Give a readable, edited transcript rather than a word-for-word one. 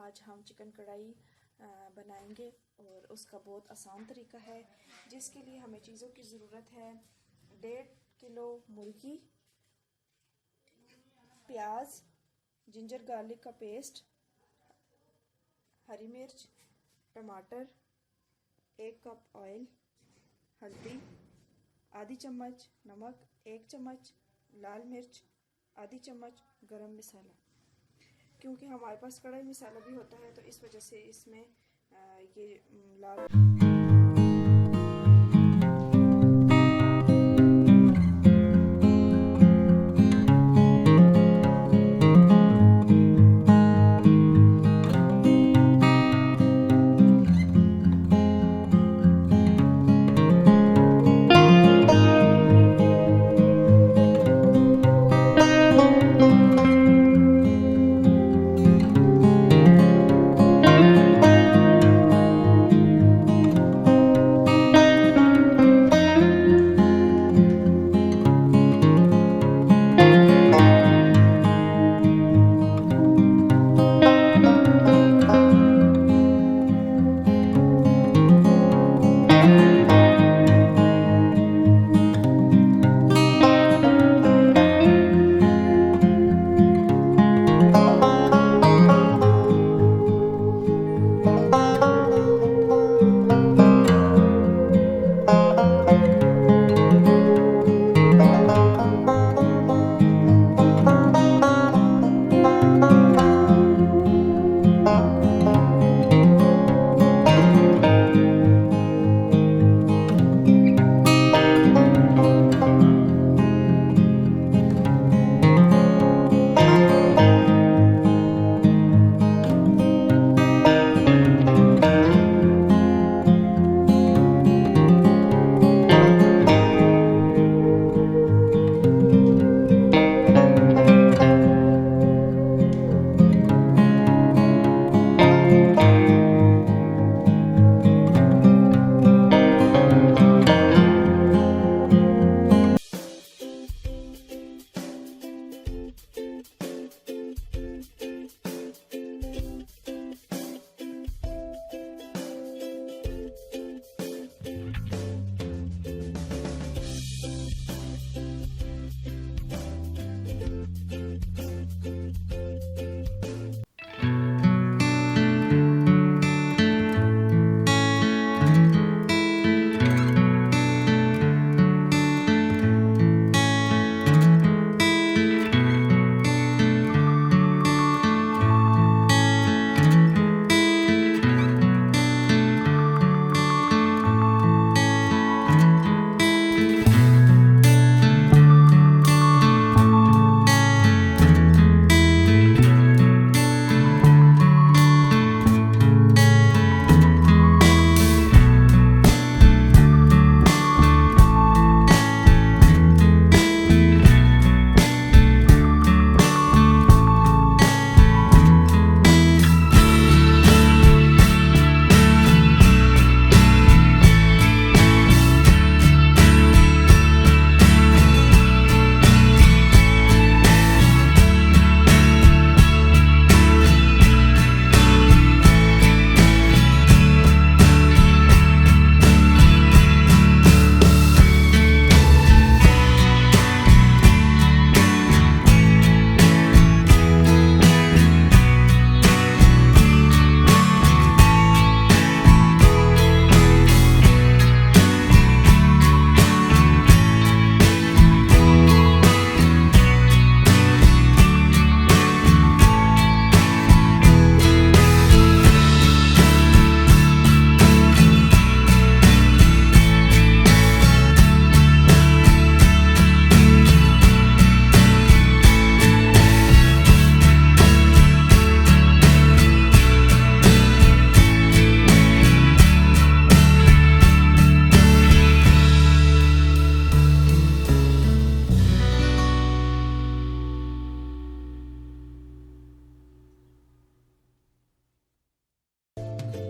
आज हम चिकन कढ़ाई बनाएंगे और उसका बहुत आसान तरीका है, जिसके लिए हमें चीज़ों की ज़रूरत है। 1.5 किलो मुर्गी, प्याज, जिंजर गार्लिक का पेस्ट, हरी मिर्च, टमाटर, 1 कप ऑयल, हल्दी, आधी चम्मच नमक, 1 चम्मच लाल मिर्च, आधी चम्मच गरम मसाला। क्योंकि हमारे पास कढ़ाई मसाला भी होता है तो इस वजह से इसमें ये लाल